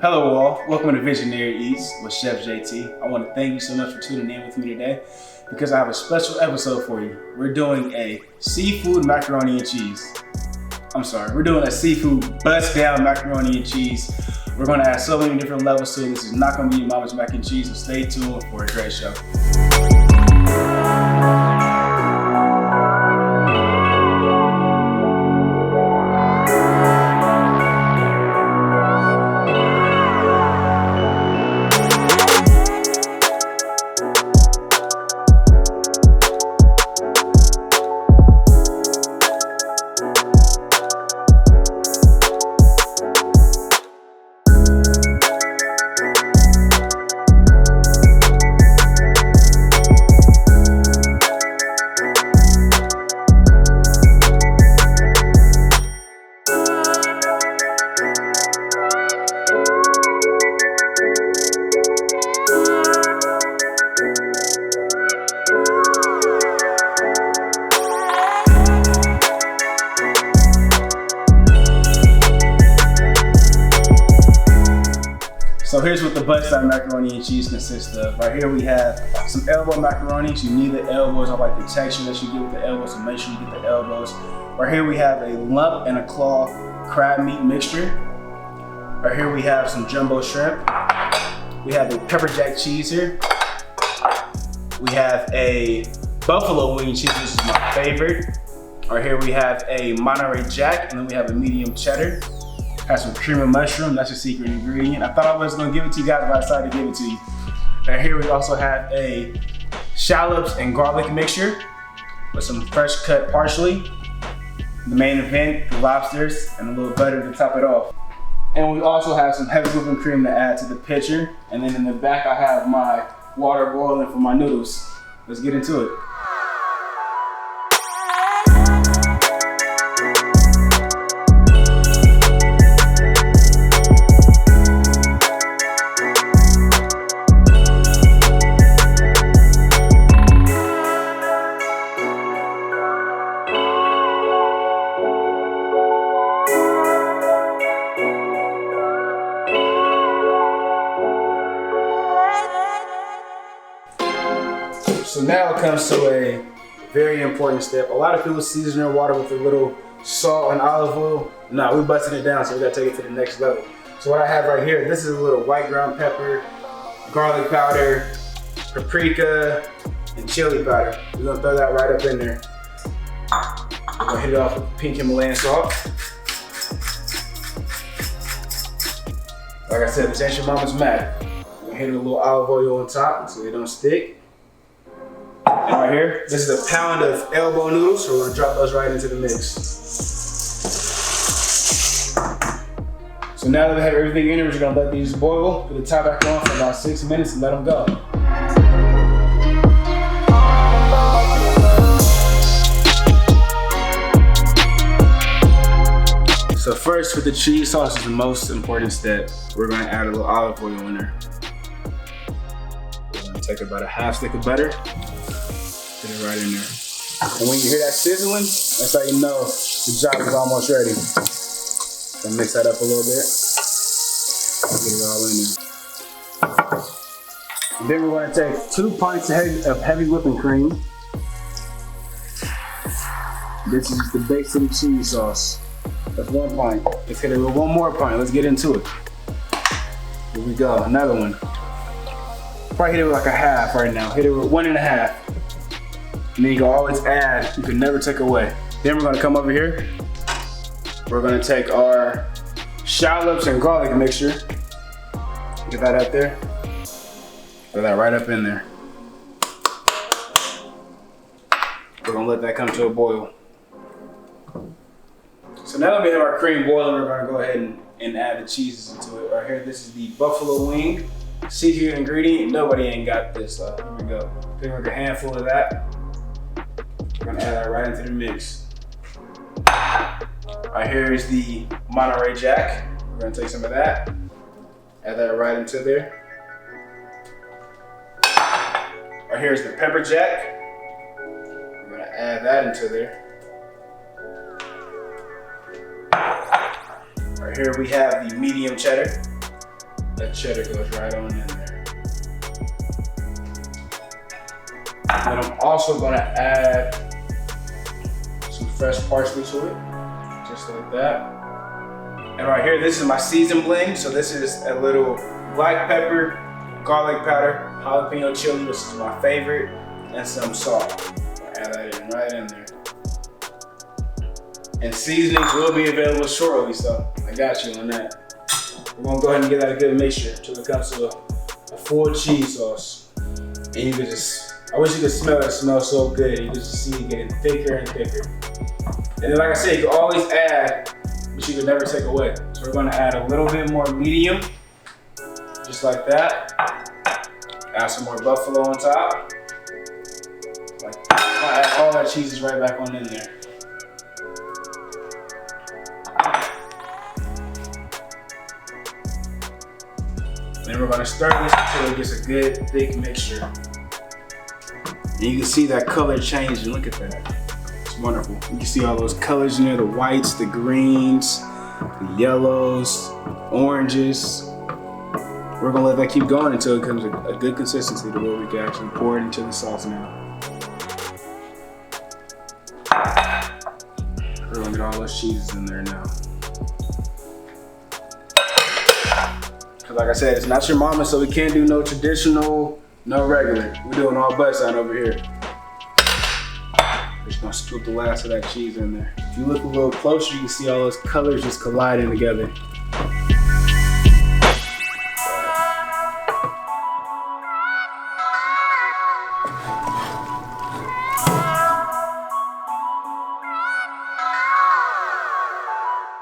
Hello all, welcome to Visionary Eats with Chef JT. I want to thank you so much for tuning in with me today because I have a special episode for you. We're doing a seafood macaroni and cheese. We're doing a seafood bust down macaroni and cheese. We're going to add so many different levels to it. This is not going to be your mama's mac and cheese, so stay tuned for a great show. So here's what the bust down macaroni and cheese consists of. Right here we have some elbow macaronis. You need the elbows. I like the texture that you get with the elbows, so make sure you get the elbows. Right here we have a lump and a claw crab meat mixture. Right here we have some jumbo shrimp. We have a pepper jack cheese here. We have a buffalo wing cheese, which is my favorite. Right here we have a Monterey Jack, and then we have a medium cheddar. Has some cream of mushroom, that's your secret ingredient. I thought I was gonna give it to you guys, but I decided to give it to you. And here we also have a shallots and garlic mixture with some fresh cut parsley. The main event, the lobsters, and a little butter to top it off. And we also have some heavy whipping cream to add to the pitcher. And then in the back I have my water boiling for my noodles. Let's get into it. So now it comes to a very important step. A lot of people season their water with a little salt and olive oil. No, we busted it down, so we gotta take it to the next level. So what I have right here, this is a little white ground pepper, garlic powder, paprika, and chili powder. We're gonna throw that right up in there. We're gonna hit it off with pink Himalayan salt. Like I said, this ain't your mama's mac. We're gonna hit it with a little olive oil on top so they don't stick. And right here, this is a pound of elbow noodles, so we're gonna drop those right into the mix. So now that we have everything in there, we're just gonna let these boil, put the top back on for about 6 minutes and let them go. So first, with the cheese sauce is the most important step. We're gonna add a little olive oil in there. We're gonna take about a half stick of butter. Put it right in there. And when you hear that sizzling, that's how you know the job is almost ready. So mix that up a little bit. Get it all in there. And then we're gonna take 2 pints of heavy whipping cream. This is the base of the cheese sauce. That's 1 pint. Let's hit it with 1 more pint. Let's get into it. Here we go, another one. Probably hit it with like a half right now. Hit it with 1 1/2. And then you can always add, you can never take away. Then we're gonna come over here. We're gonna take our shallots and garlic mixture. Get that up there. Put that right up in there. We're gonna let that come to a boil. So now that we have our cream boiling, we're gonna go ahead and add the cheeses into it. Right here, this is the buffalo wing, secret ingredient. Nobody ain't got this, so here we go. Pick like a handful of that. We're gonna add that right into the mix. Right here is the Monterey Jack. We're gonna take some of that, add that right into there. Right here is the pepper jack. We're gonna add that into there. Right here we have the medium cheddar. That cheddar goes right on in there. And I'm also gonna add some fresh parsley to it, just like that. And right here, this is my season blend. So this is a little black pepper, garlic powder, jalapeno chili, which is my favorite, and some salt. I'll add that in right in there. And seasonings will be available shortly, so I got you on that. We're gonna go ahead and get that a good mixture until it comes to a full cheese sauce. And you can just, I wish you could smell it. It smells so good. You just see it getting thicker and thicker. And then like I said, you can always add, but you can never take away. So we're gonna add a little bit more medium, just like that. Add some more buffalo on top. Like, I'll add all that cheeses right back on in there. Then we're gonna stir this until it gets a good thick mixture. And you can see that color change, and look at that. It's wonderful. You can see all those colors in there, the whites, the greens, the yellows, oranges. We're gonna let that keep going until it comes a good consistency to where we can actually pour it into the sauce now. We're gonna get all those cheeses in there now. Cause like I said, it's not your mama, so we can't do no traditional, no regular. We're doing all butt sign over here. We're just gonna scoop the last of that cheese in there. If you look a little closer, you can see all those colors just colliding together.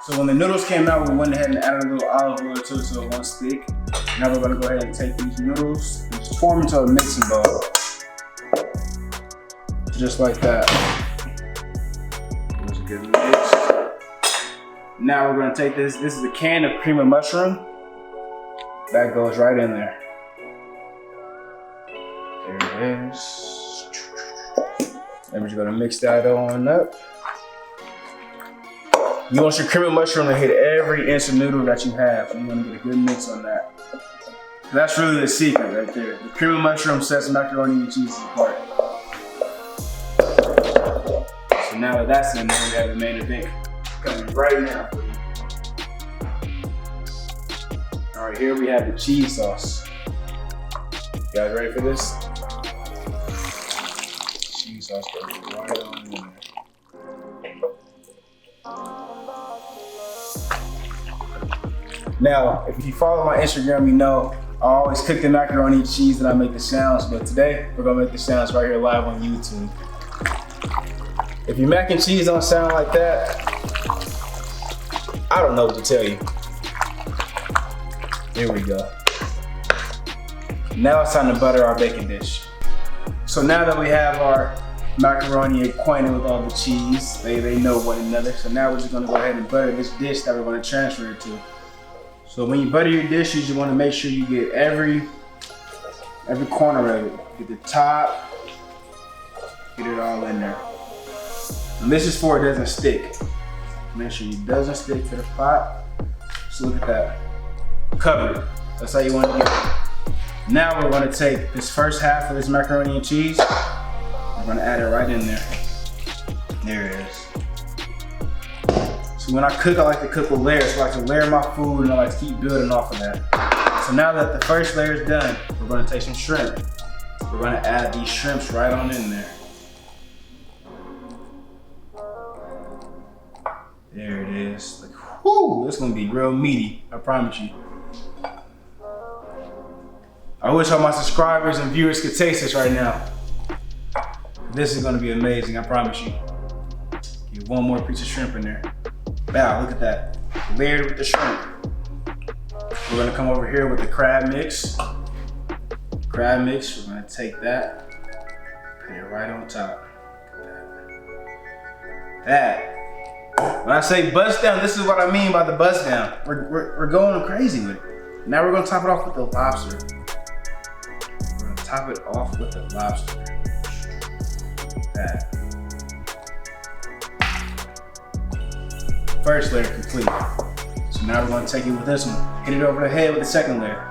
So when the noodles came out, we went ahead and added a little olive oil to it so it won't stick. Now we're gonna go ahead and take these noodles and just pour them into a mixing bowl. Just like that. There's a good mix. Now we're gonna take this is a can of cream of mushroom. That goes right in there. There it is. And we're just gonna mix that on up. You want your cream of mushroom to hit every inch of noodle that you have. You want to get a good mix on that. That's really the secret right there. The cream of mushroom sets macaroni and cheese apart. So now that that's in there, we have the main event coming right now for you. All right, here we have the cheese sauce. You guys ready for this? Cheese sauce goes right on in there. Now, if you follow my Instagram, you know I always cook the macaroni and cheese and I make the sounds, but today we're gonna make the sounds right here live on YouTube. If your mac and cheese don't sound like that, I don't know what to tell you. Here we go. Now it's time to butter our bacon dish. So now that we have our macaroni acquainted with all the cheese, they know one another. So now we're just gonna go ahead and butter this dish that we're gonna transfer it to. So when you butter your dish, you just want to make sure you get every corner of it. Get the top, get it all in there. And this is for it doesn't stick. Make sure it doesn't stick to the pot. So look at that. Cover it. That's how you want to get it. Now we're going to take this first half of this macaroni and cheese. We're going to add it right in there. There it is. When I cook, I like to cook with layers. So I like to layer my food and I like to keep building off of that. So now that the first layer is done, we're gonna take some shrimp. We're gonna add these shrimps right on in there. There it is. Like, whoo, it's gonna be real meaty, I promise you. I wish all my subscribers and viewers could taste this right now. This is gonna be amazing, I promise you. Get one more piece of shrimp in there. Wow, look at that. Layered with the shrimp. We're gonna come over here with the crab mix. Crab mix, we're gonna take that, put it right on top. That. When I say bust down, this is what I mean by the bust down. We're going crazy with it. Now we're gonna top it off with the lobster. We're gonna top it off with the lobster. That. First layer complete. So now we're gonna take it with this one. Hit it over the head with the second layer.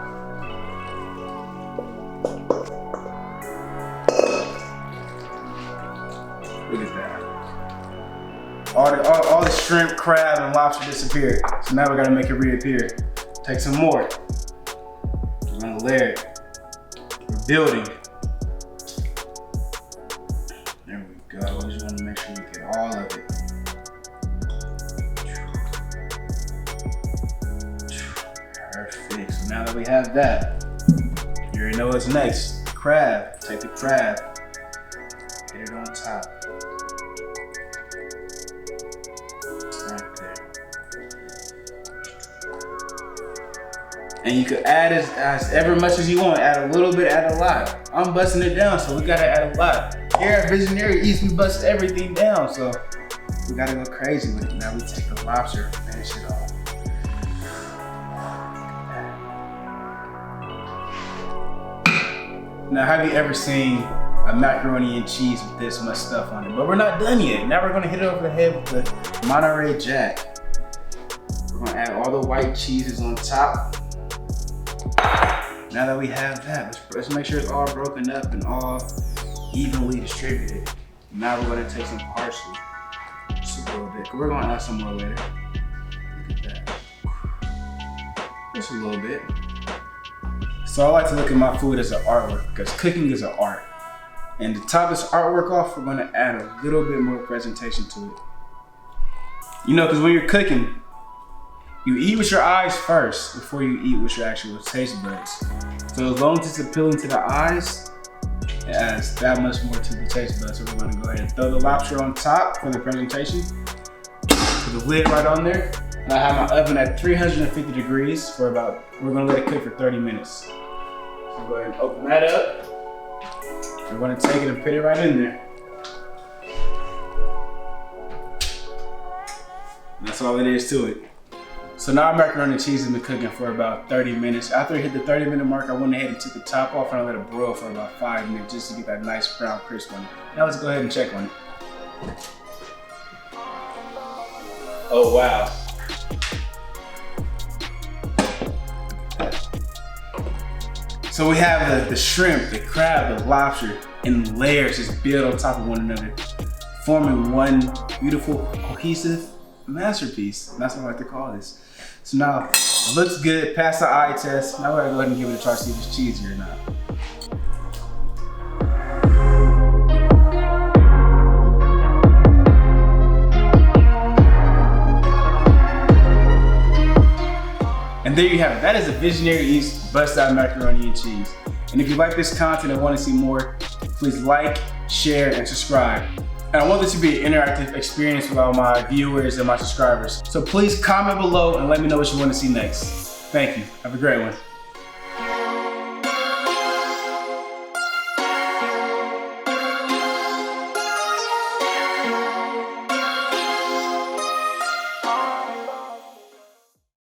shrimp, crab, and lobster disappeared. So now we gotta make it reappear. Take some more. We're gonna layer it. We're building. There we go. We just wanna make sure we get all of it. Perfect. So now that we have that, you already know what's next. Crab. Take the crab. Get it on top. Right there. And you could add as ever much as you want. Add a little bit, add a lot. I'm busting it down, so we gotta add a lot. Here at Visionary Eats, we bust everything down, so we gotta go crazy with it. Now we take the lobster and finish it off. Now, have you ever seen a macaroni and cheese with this much stuff on it? But we're not done yet. Now we're gonna hit it over the head with the Monterey Jack. We're gonna add all the white cheeses on top. Now that we have that, let's make sure it's all broken up and all evenly distributed. Now we're gonna take some parsley, just a little bit. We're gonna add some more later. Look at that. Just a little bit. So I like to look at my food as an artwork because cooking is an art. And to top this artwork off, we're gonna add a little bit more presentation to it. You know, because when you're cooking, you eat with your eyes first before you eat with your actual taste buds. So as long as it's appealing to the eyes, it adds that much more to the taste buds. So we're gonna go ahead and throw the lobster on top for the presentation. Put the lid right on there. And I have my oven at 350 degrees for we're gonna let it cook for 30 minutes. So go ahead and open that up. We're gonna take it and put it right in there. And that's all it is to it. So now our macaroni and cheese has been cooking for about 30 minutes. After it hit the 30-minute mark, I went ahead and took the top off and I let it broil for about 5 minutes just to get that nice brown crisp on it. Now let's go ahead and check on it. Oh wow. So we have the shrimp, the crab, the lobster in layers just built on top of one another, forming one beautiful, cohesive masterpiece. And that's what I like to call this. So now, it looks good, pass the eye test. Now we're gonna go ahead and give it a try to see if it's cheesy or not. And there you have it. That is a Visionary Eats Bust Out Macaroni and Cheese. And if you like this content and want to see more, please like, share, and subscribe. And I want this to be an interactive experience with all my viewers and my subscribers. So please comment below and let me know what you want to see next. Thank you. Have a great one.